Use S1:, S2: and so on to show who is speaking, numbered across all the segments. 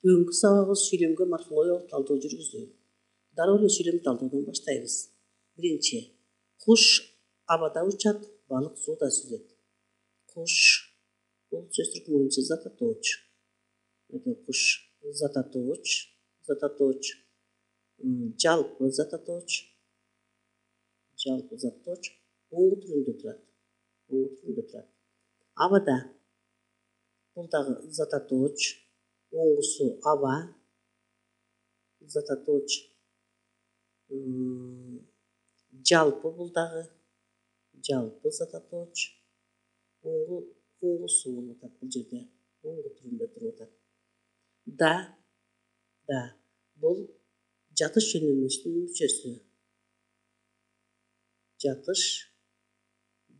S1: Бүгүнкү сабагыбыз сүйлөмгө морфологиялык талдоо жүргүзүү. Дароо эле сүйлөм талдоодон баштайбыз. Биринчи, куш абада учат, балык сууда сүзөт. Куш бул сөз түркү боюнча зат атооч. Куш зат атооч, жалпы зат атооч, оңгу түрүндө турат. Абада бул дагы зат атооч, оңгусу аба, зат атооч. Жалпы бул дагы зат атооч, оңгусу болуп атат бул жерде, оңгу түрүндө туруп атат. Да бул жатыш жөндөмүнүн мүчөсү. Жатыш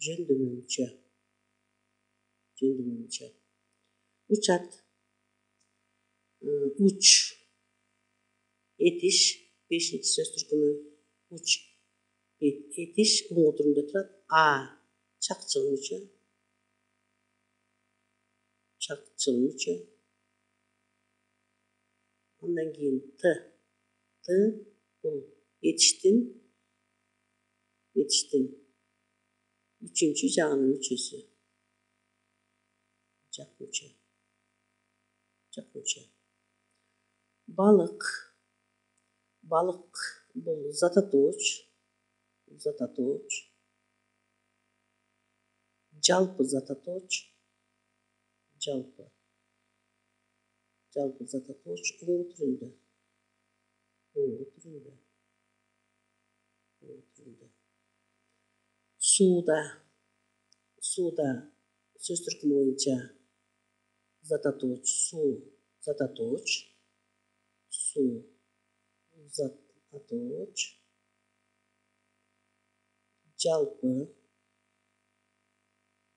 S1: жөндөмүнчө. Учат, уч, этиш, бешинчи сөз түркүмү уч, этиш оңгу түрүндө турат. А чакчыл мүчө. Андан кийин Т бул этиштин үчүнчү жагынын мүчөсү. Жак мүчө. Балык бул зат атооч. Жалпы зат атооч. Оңгу түрүндө. Сууда сөз түркүмү боюнча зат атооч,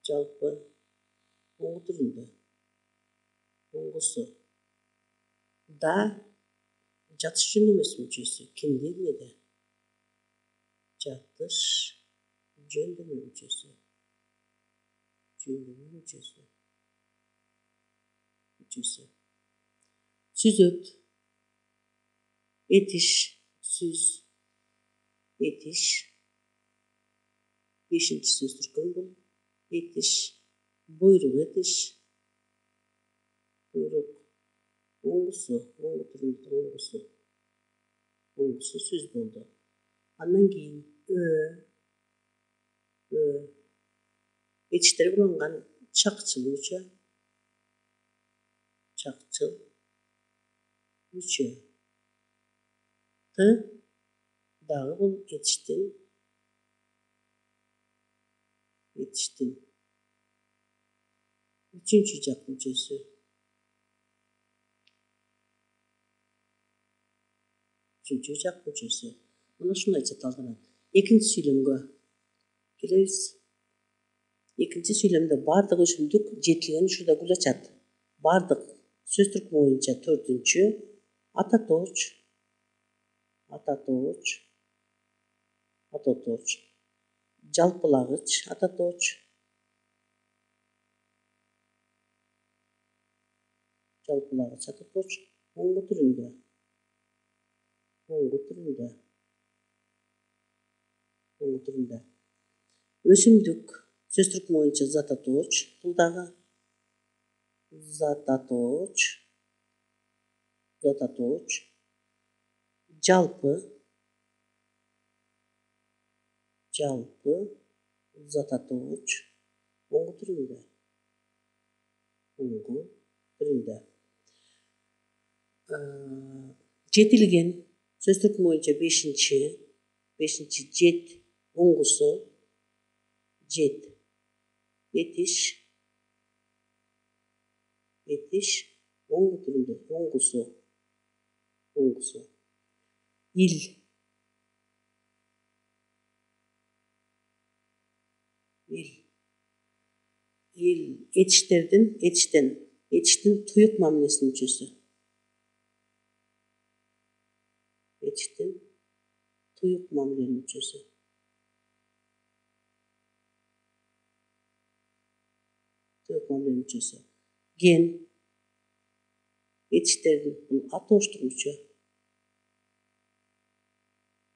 S1: жалпы оңгу түрүндө, оңгусу. Да жатыш жөндөмүнүн мүчөсү. Кимди эмнеде? Жатыш жөндөмүнүн мүчөсү. Сүзөт, этиш, бешинчи сөз түркүм бул. Этиш, буйрук этиш, оңгусу сүз болду. Андан кийин этиштерге уланган чакчыл мүчө. Т дагы бул этиштин үчүнчү жак мүчөсү. Мына ушундайча талданат. Экинчи сүйлөмгө келебиз. Экинчи сүйлөмдө бардык өсүмдүк жетилген учурда гүл ачат. Бардык сөз түркүмү боюнча төртүнчү ататооч. Жалпылагыч ататооч. Оңгу түрүндө. Өсүмдүк сөз түркүмү боюнча зат атооч. Бул дагы зат атооч. Жалпы зат атооч. Оңгу түрүндө. Жетилген сөз түркүмү боюнча бешинчи жет, оңгусу жет. Этиш оңгу түрүндө, оңгусу. Ил этиштин туюк мамилесинин мүчөсү. Ген Yetişlerin bu atoştuk müçö.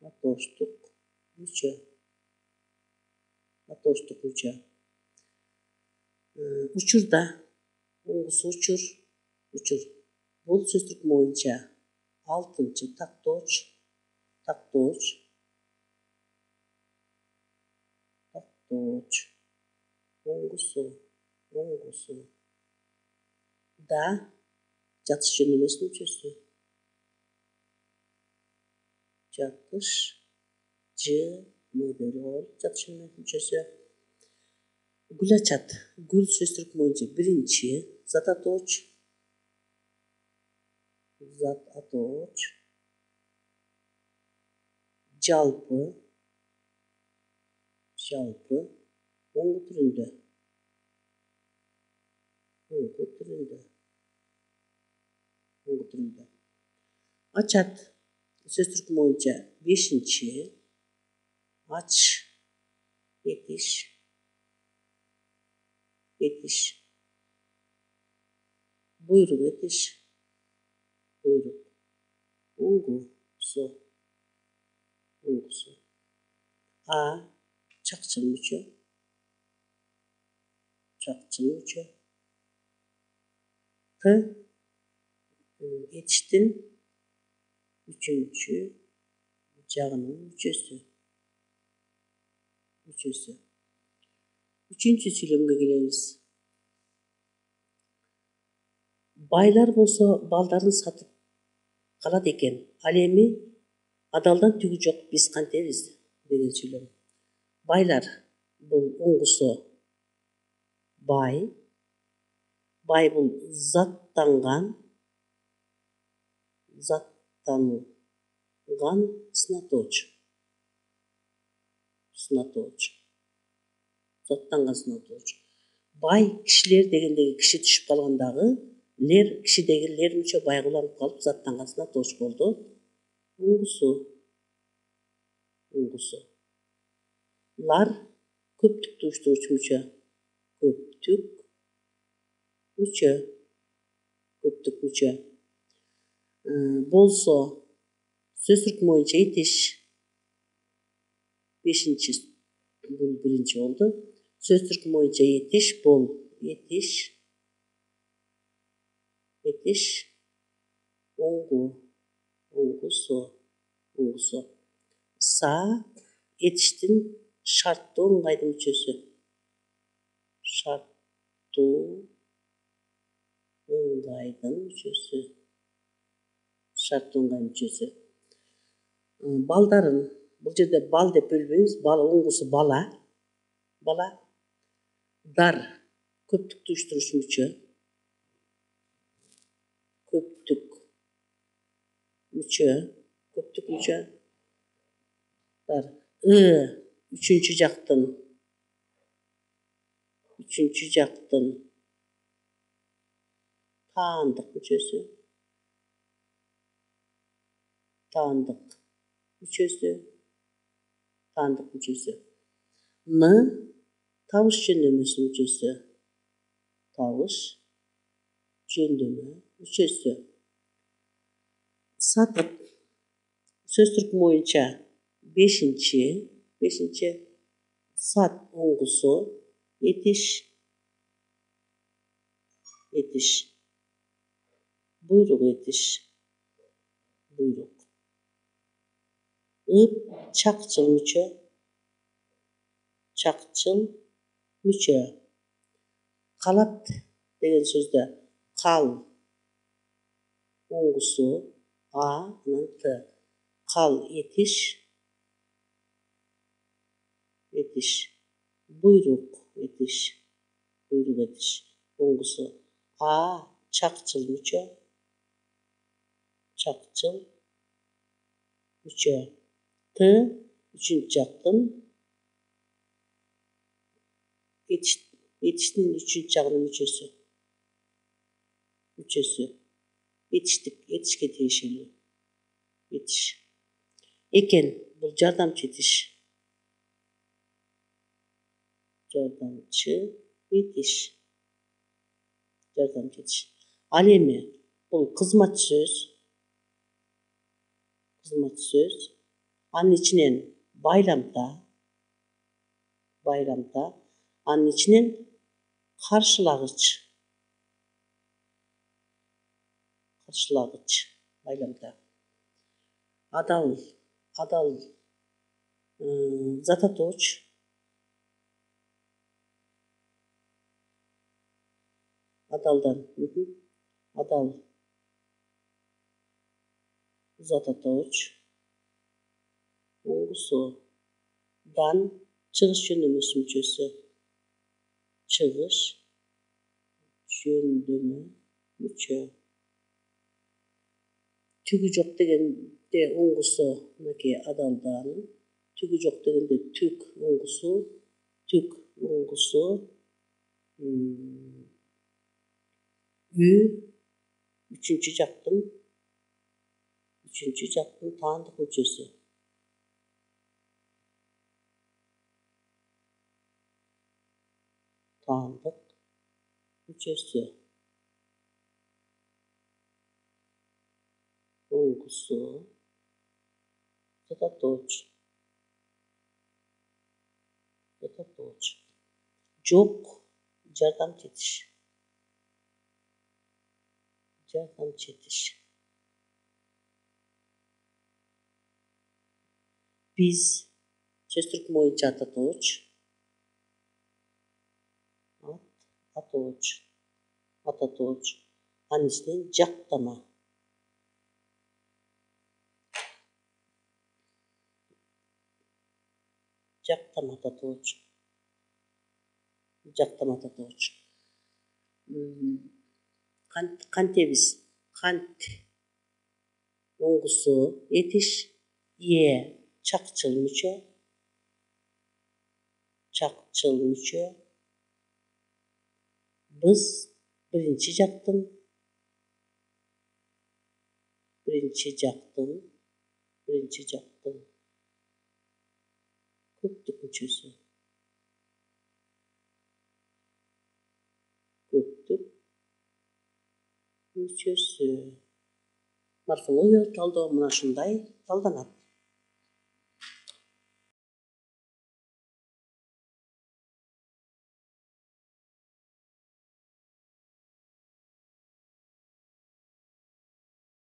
S1: Atoştuk müçö. Atoştuk müçö. Uçurda. Oңгусу uçur. Uçur. Бұл сөздік бойынша 6-ncı такточ. Такточ. Такточ. Оңгусу. Оңгусу. Да. Жатыш жөнелмесінің мүшесі. Жатыш. Жатыш жөнелмесінің мүшесі. Гүл açат. Гүл сөздік бойынша 1-ci зататоч. Zatatoç. Жалпы. Жалпы. Оңгу түрүндө. Оңгу түрүндө. Оңгу түрүндө. Açat. Сөз түркүм боюнча 5-ci. Aç. Yetiş. Yetiş. Buyruk yetiş. Buyruk. Оңгусу. Оңгусу. A. Çakçıl müçö. Çakçıl müçö. T. Yetiştin. 3-cü jagının müçösü. Müçösü. 3-cü süйлöмгө келебиz. Байлар болсо балдарын сатып калат экен. Ал эми адалдан түгү жок, биз кантебиз деген сүйлөм. Байлар бул оңгусу бай. Бай бул заттанган сынаточ. Сынаточ. Заттанган сынаточ. Бай кишилер дегендеги киши түшүп калгандагы лер кишидеги лер мүчө байгуланып калып заттанган сынаточ болду. Оңгусу. Оңгусу. Лар көптүктү уюштуруучу мүчө. Көптүк мүчө. Көптүк мүчө. Болсо сөз түркүм боюнча этиш. 5-ci бул 1-ci болду. Сөз түркүм боюнча этиш бол. Этиш. Этиш. Оңгу. Оңгусу. Оңгусу. Са. Этиштин шарттуу ыңгайдын мүчөсү. Шарттуу ыңгайдын мүчөсү. Шарттуу ыңгайдын мүчөсү. Балдарын бул жерде бал деп бөлбөйбүз. Бал оңгусу бала. Бала. Дар көптүктү уюштуруучу мүчө. Көптүк мүчө. Көптүк мүчө. Дар. Үчүнчү жактын. Үчүнчү жактын. Таандык мүчөсү. Таандык мүчөсү. Таандык мүчөсү. Н. Табыш жөндөмөсү мүчөсү. Табыш жөндөмө мүчөсү. Сатып. Сөз түркүм боюнча 5-ci. 5-ci. Сат оңгусу. Этиш. Этиш. Буйрук этиш. Буйрук. Ып. Чакчыл мүчө. Чакчыл мүчө. Калат деген сөздө кал оңгусу А анан Т. Кал этиш. Этиш. Буйрук этиш. Буйрук этиш. Оңгусу А. Чакчыл мүчө. Чакчыл мүчө. Т. Үчүнчү жактын. Этиштин 3-cü жагынын мүчөсү. Мүчөсү. Этиштик. Этишке тиешелүү. Этиш. Экен. Бул жардамчы этиш. Жардамчы этиш. Жардамчы этиш. Ал эми Бұл қызмат сөз. Анын ичинен байламта. Анын ичинен каршылагыч. Байламта. Адал. Зататооч. Адалдан. Адал. Зататооч. Оңгусу. Дан. Чыгыш жөндөмө мүчөсү. Чыгыш жөндөмө мүчө. Түгү жок дегенде оңгусу мынакей адалдан. Түгү жок дегенде түк оңгусу. Үй. Үчүнчү жактын таандык мүчөсү. Оңгусу. Зататооч. Жок. Жардам четиш. Биз. Сөз түркү боюнча ататооч. Ататооч. Анын ичинен жактама. Ататооч. Кантебиз. Кант. Оңгусу. Этиш. Чакчыл мүчө. Біз бірінші жақтың көптік мүчөсү. Морфологиялык талдоо мына ушундай талданат.